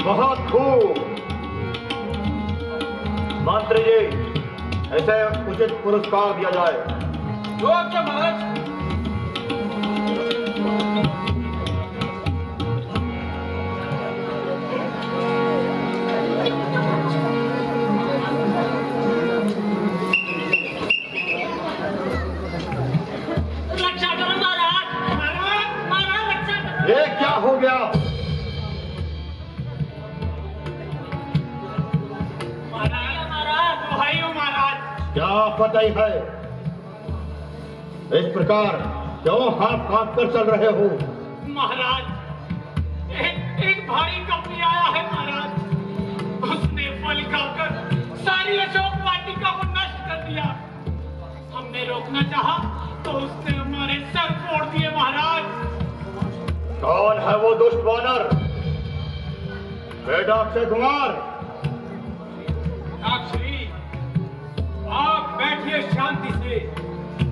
बहुत खूब मंत्री जी, ऐसे उचित पुरस्कार दिया जाए। जो आपके महाराज। रक्षा करो महाराज, महाराज रक्षा करो। ये क्या हो गया? क्या आफत आई है? इस प्रकार क्यों हाथ कांप कर चल रहे हो? महाराज, एक भारी कंपनी आया है महाराज। उसने फल खाकर सारी अशोक वाटिका को नष्ट कर दिया। हमने रोकना चाहा तो उसने हमारे सर फोड़ दिए महाराज। कौन है वो दुष्ट वानर? बेटा अक्षय कुमार। आप बैठिए शांति से।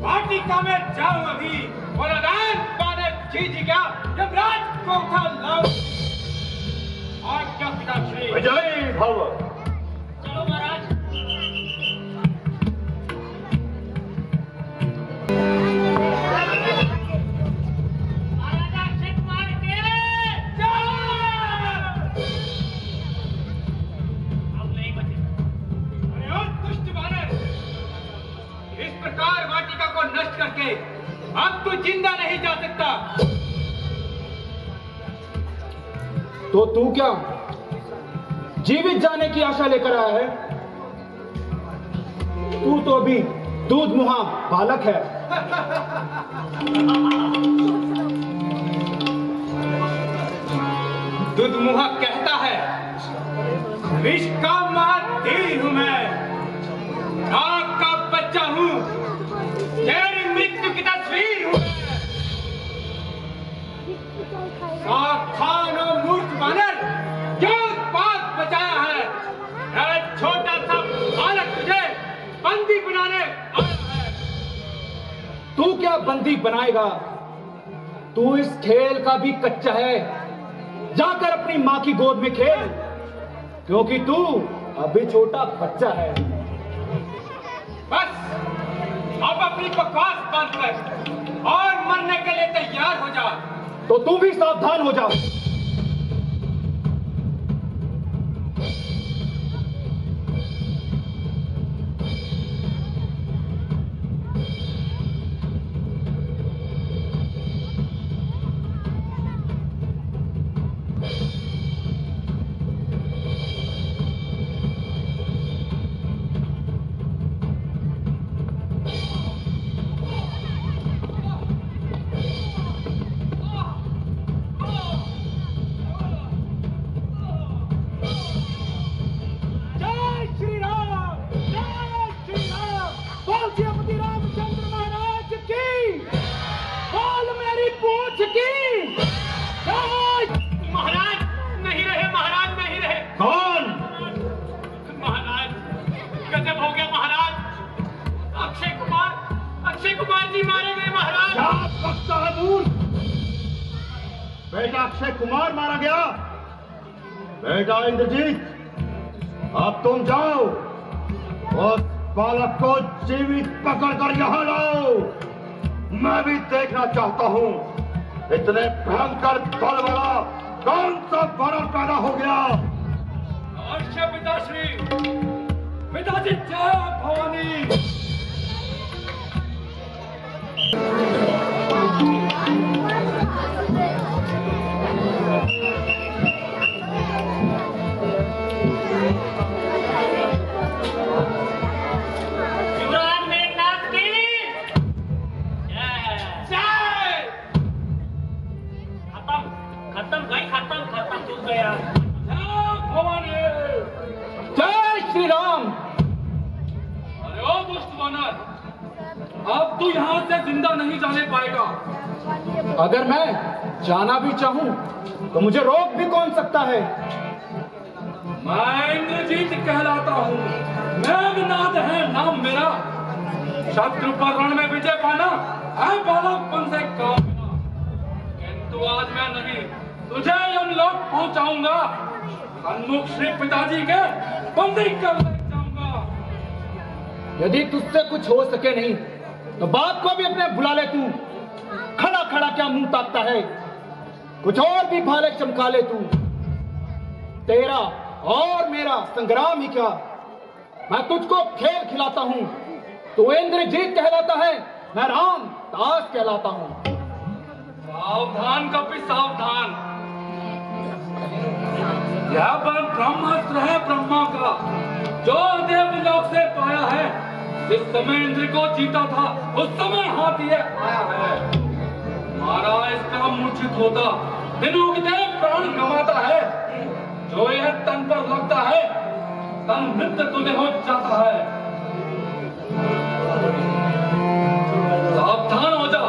वाटिका में जाओ अभी और आदान बानर जी का यमराज को उठा लाओ। आज्ञा पिताश्री। विजयी भव। चलो महाराज। महाराजा अक्षय कुमार के अब नहीं बचे। अरे दुष्ट वानर, इस प्रकार वाटिका को नष्ट करके अब तू जिंदा नहीं जा सकता। तो तू क्या जीवित जाने की आशा लेकर आया है? तू तो अभी दूध मुहा बालक है। दूध मुहा कहता है विष का महाधीर हूं मैं। बच्चा हूँ, तेरी मृत्यु की तस्वीर हूँ। खान और मूर्ख बानर, क्या बात बचाया है? यह छोटा सा बालक तुझे बंदी बनाने आया है। तू क्या बंदी बनाएगा? तू इस खेल का भी कच्चा है। जाकर अपनी मां की गोद में खेल, क्योंकि तू अभी छोटा बच्चा है। बस अब अपनी बकवास बंद कर और मरने के लिए तैयार हो जा। तो तू भी सावधान हो जा। बेटा अक्षय कुमार मारा गया। बेटा इंद्रजीत, अब तुम जाओ, उस बालक को जीवित पकड़कर यहाँ लाओ। मैं भी देखना चाहता हूँ इतने भयंकर बल वाला कौन सा बालक पैदा हो गया। अवश्य पिताश्री, पिताजी जय भवानी। अब तू यहाँ से जिंदा नहीं जाने पाएगा। अगर मैं जाना भी चाहूं तो मुझे रोक भी कौन सकता है? मैं इंद्रजीत कहलाता हूँ, मेघनाद है नाम मेरा। शत्रु पर रण में विजय पाना है बालकपन से काम मेरा। किंतु आज मैं नहीं, तुझे यमलोक पहुंचाऊंगा। सन्मुख श्री पिताजी के बंदी कर ले जाऊंगा। यदि तुझसे कुछ हो सके नहीं तो बाप को भी अपने बुला ले। तू खड़ा खड़ा क्या मुंह ताकता है? कुछ और भी भाले चमका ले तू। तेरा और मेरा संग्राम ही क्या, मैं तुझको खेल खिलाता हूं। तू इंद्रजीत कहलाता है, मैं राम दास कहलाता हूं। सावधान कपि सावधान, यह बल ब्रह्मास्त्र है ब्रह्मा का, जो देवलोक से पाया है। जिस समय इंद्र को जीता था उस समय हाथ ये आया है। मारा इसका मूर्छित होता दिनों के प्राण गंवाता है। जो यह तन पर लगता है तन मृत्यु तुझे हो जाता है। सावधान हो जा।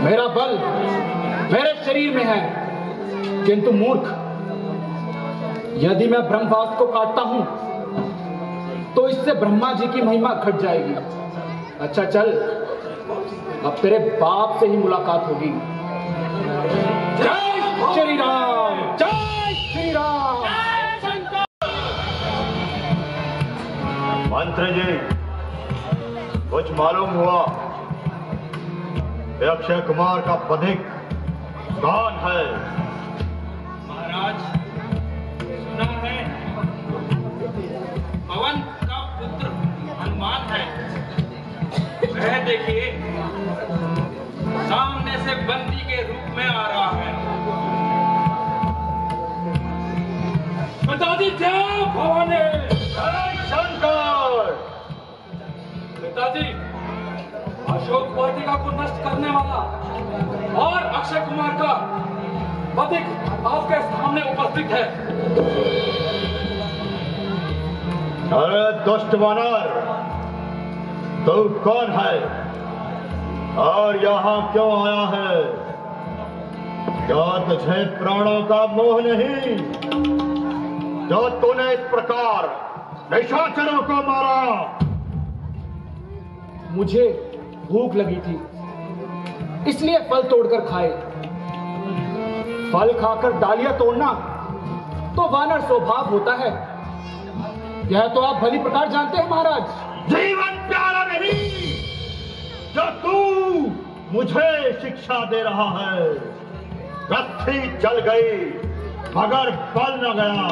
मेरा बल मेरे शरीर में है, किंतु मूर्ख, यदि मैं ब्रह्मवास को काटता हूं तो इससे ब्रह्मा जी की महिमा घट जाएगी। अच्छा चल, अब तेरे बाप से ही मुलाकात होगी। जय श्री राम, जय श्री राम। मंत्री जी, कुछ मालूम हुआ कि अक्षय कुमार का पथिक कौन है? महाराज, सुना है पवन का पुत्र हनुमान है। में आ रहा है। पिताजी जय भवानी। जय शंकर। पिताजी, अशोक वाटिका को नष्ट करने वाला और अक्षय कुमार का बधिक आपके सामने उपस्थित है। अरे दुष्ट वानर, तू कौन है और यहाँ क्यों आया है? क्या तुझे प्राणों का मोह नहीं जो तूने इस प्रकार निशाचरों को मारा? मुझे भूख लगी थी, इसलिए फल तोड़कर खाए। फल खाकर डालियां तोड़ना तो वानर स्वभाव होता है, यह तो आप भली प्रकार जानते हैं महाराज। जीवन प्यारा नहीं जो तू मुझे शिक्षा दे रहा है। रस्सी चल गई मगर बल न गया।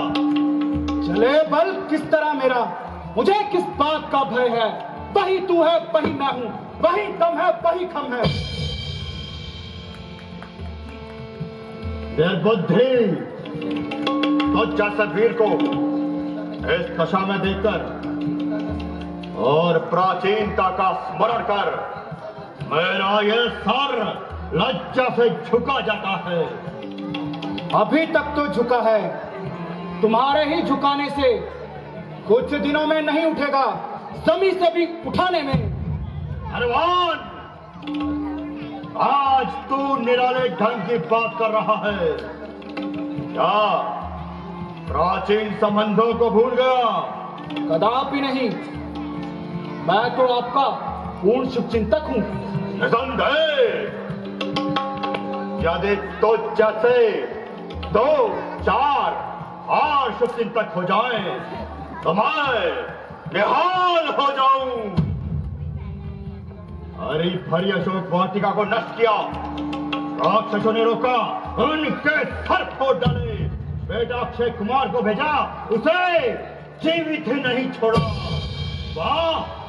चले बल किस तरह मेरा? मुझे किस बात का भय है? वही तू है, वही मैं हूं, वही दम है, वही खम है। निर्बुद्धि, तो जैसे वीर को इस दशा में देखकर और प्राचीनता का स्मरण कर मेरा यह सर लज्जा से झुका जाता है। अभी तक तो झुका है, तुम्हारे ही झुकाने से कुछ दिनों में नहीं उठेगा, जमीन से भी उठाने में। हनुमान, आज तू निराले ढंग की बात कर रहा है क्या? प्राचीन संबंधों को भूल गया? कदापि नहीं, मैं तो आपका पूर्ण शुभचिंतक हूं। निसंदेह, यदि तो जैसे 2, 4 और शुभचिंतक हो जाए तो मैं निहाल हो जाऊं। हरी भरी अशोक वाटिका को नष्ट किया, राक्षसों ने रोका, उनके सर फोड़ डाले। बेटा अक्षय कुमार को भेजा, उसे जीवित ही नहीं छोड़ा। वाह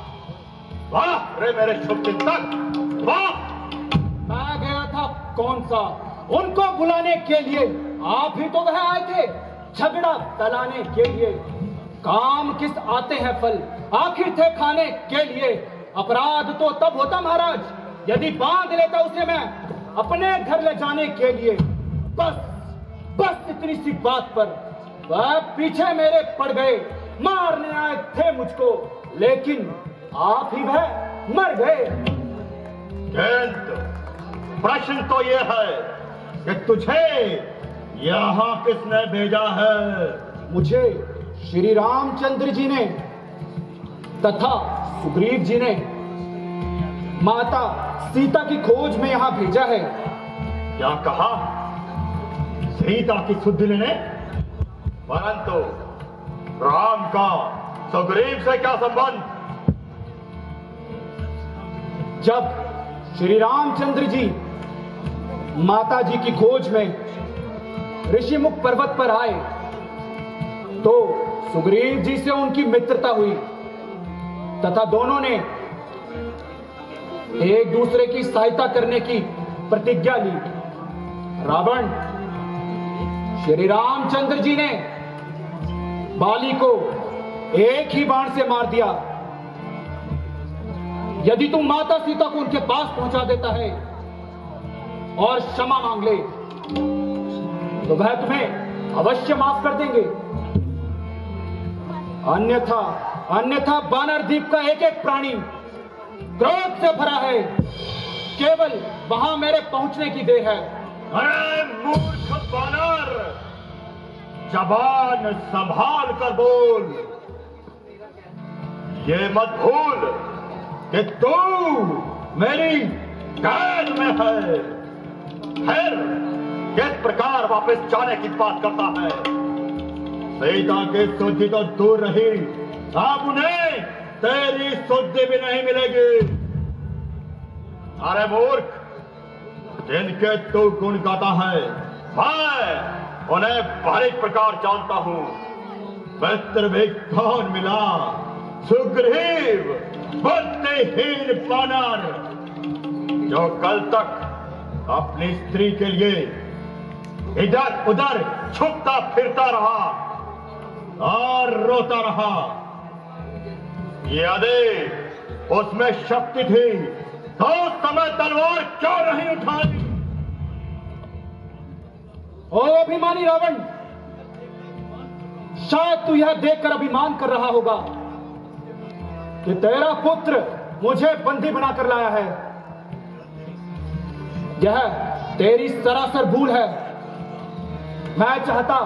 वाह रे मेरे शुभचिंतक, वाह। मैं गया था कौन सा उनको बुलाने के लिए, आप ही तो वह आए थे झगड़ा टलाने के लिए। काम किस आते हैं फल, आखिर थे खाने के लिए। अपराध तो तब होता महाराज यदि बांध लेता उसे मैं अपने घर ले जाने के लिए। बस इतनी सी बात पर वह पीछे मेरे पड़ गए, मारने आए थे मुझको, लेकिन आप ही वह मर गए। प्रश्न तो यह है कि तुझे यहाँ किसने भेजा है? मुझे श्री रामचंद्र जी ने तथा सुग्रीव जी ने माता सीता की खोज में यहाँ भेजा है। क्या कहा? सीता की सुधि लेने? परंतु राम का सुग्रीव से क्या संबंध? जब श्री रामचंद्र जी माता जी की खोज में ऋषिमुख पर्वत पर आए तो सुग्रीव जी से उनकी मित्रता हुई तथा दोनों ने एक दूसरे की सहायता करने की प्रतिज्ञा ली। रावण श्री रामचंद्र जी ने बाली को एक ही बाण से मार दिया। यदि तुम माता सीता को उनके पास पहुंचा देता है और क्षमा मांग ले तो वह तुम्हें अवश्य माफ कर देंगे। अन्यथा बानर द्वीप का एक एक प्राणी क्रोध से भरा है, केवल वहां मेरे पहुंचने की देर है। अरे मूर्ख बानर, जबान संभाल कर बोल। ये मत भूल कि तू मेरी कैद में है। फिर किस प्रकार वापस जाने की बात करता है? सीता की सुधि तो दूर रही, अब उन्हें तेरी सुधि भी नहीं मिलेगी। अरे मूर्ख, जिनके तू गुण गाता है मैं उन्हें भली प्रकार जानता हूं। मित्र भी कौन मिला? सुग्रीव, बुद्धिहीन बानर, जो कल तक अपनी स्त्री के लिए इधर उधर छुपता फिरता रहा और रोता रहा। यदि उसमें शक्ति थी तो उस समय तलवार क्यों नहीं उठाई? ओ अभिमानी रावण, शायद तू यह देखकर अभिमान कर रहा होगा कि तेरा पुत्र मुझे बंदी बनाकर लाया है। यह तेरी सरासर भूल है। मैं चाहता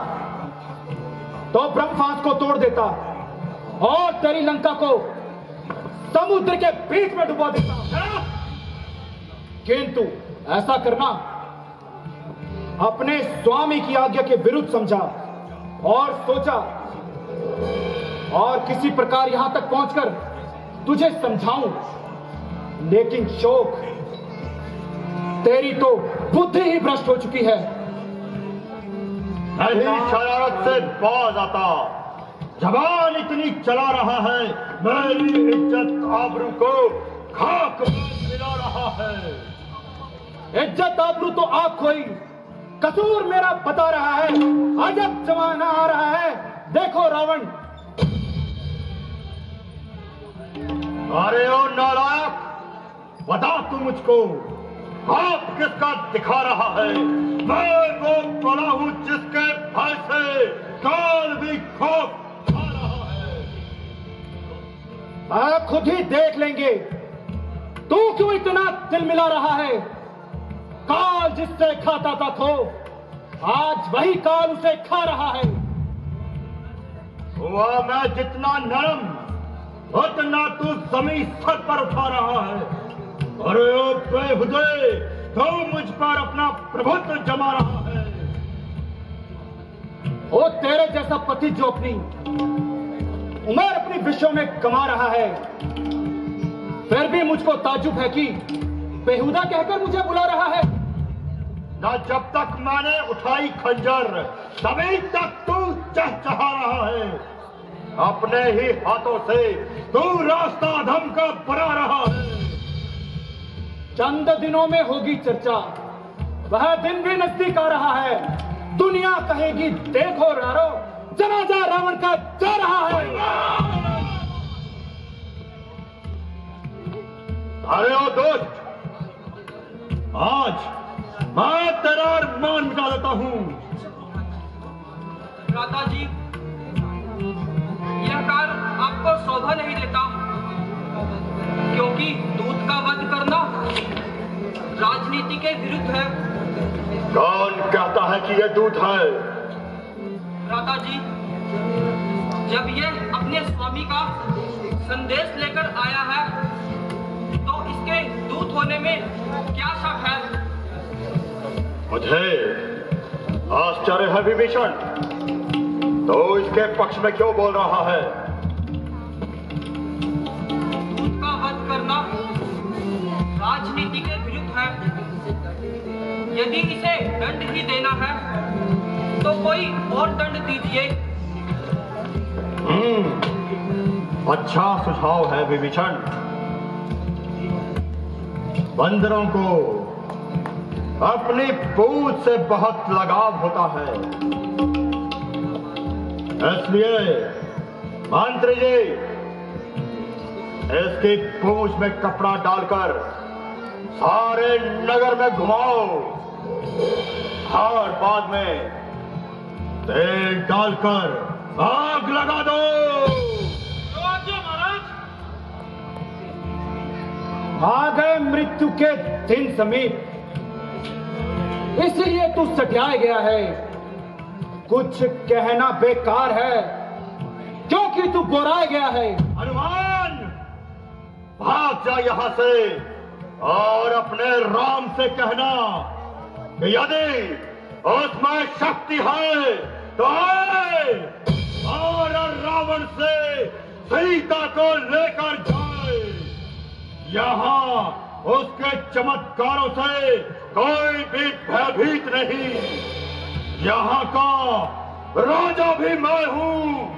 तो ब्रह्मास्त्र को तोड़ देता और तेरी लंका को समुद्र के बीच में डुबा देता, किंतु ऐसा करना अपने स्वामी की आज्ञा के विरुद्ध समझा और सोचा, और किसी प्रकार यहां तक पहुंचकर तुझे समझाऊं, लेकिन शोक, तेरी तो बुद्धि ही भ्रष्ट हो चुकी है। नहीं शरारत से बाज आता, जबान इतनी चला रहा है, मेरी इज्जत आबरू को खाक में मिला रहा है। इज्जत आबरू तो आप खोई, कसूर मेरा बता रहा है। अजब जमाना आ रहा है, देखो रावण। अरे ओ नालायक, बता तू मुझको, आप किसका दिखा रहा है? मैं वो बड़ा हूं जिसके भय से काल भी खौफ खा रहा है। आप खुद ही देख लेंगे। तू क्यों इतना तिलमिला रहा है? काल जिससे खाता था खौफ, आज वही काल उसे खा रहा है। हुआ मैं जितना नरम, उतना तू जमीन सर पर उठा रहा है। अरे ओ बेहुदे, तो मुझ पर अपना प्रभुत्व जमा रहा है। ओ तेरे जैसा पति जो अपनी उम्र अपनी विश्व में कमा रहा है, फिर भी मुझको ताज्जुब है कि बेहुदा कहकर मुझे बुला रहा है। ना जब तक मैंने उठाई खंजर तभी तक तू चहचहा रहा है। अपने ही हाथों से तू रास्ता अधम का बना रहा है। चंद दिनों में होगी चर्चा, वह दिन भी नजदीक आ रहा है। दुनिया कहेगी, देखो रारो, जनाजा रावण का जा रहा है। अरे ओ दोस्त, आज मैं तेरा अरमान मिटा देता हूं। भ्राता जी, यह कार्य आपको शोभा नहीं देता, क्योंकि दूत का वध करना राजनीति के विरुद्ध है। कौन कहता है कि यह दूत है? भ्राता जी, जब यह अपने स्वामी का संदेश लेकर आया है, तो इसके दूत होने में क्या शक है? मुझे आश्चर्य है विभीषण, तो इसके पक्ष में क्यों बोल रहा है? दूत का वध करना राजनीति के विरुद्ध है। यदि इसे दंड ही देना है, तो कोई और दंड दीजिए। अच्छा सुझाव है विभीषण। बंदरों को अपनी पूंछ से बहुत लगाव होता है, इसलिए मंत्री जी, इसकी पूंछ में कपड़ा डालकर सारे नगर में घुमाओ और बाद में तेल डालकर आग लगा दो। आ गए मृत्यु के दिन समीप, इसलिए तू सटियाया गया है। कुछ कहना बेकार है, क्योंकि तू बोराया गया है। हनुमान, भाग जा यहां से और अपने राम से कहना कि यदि उसमें शक्ति है तो आए और रावण से सीता को लेकर जाए। यहाँ उसके चमत्कारों से कोई भी भयभीत नहीं। यहाँ का राजा भी मैं हूँ।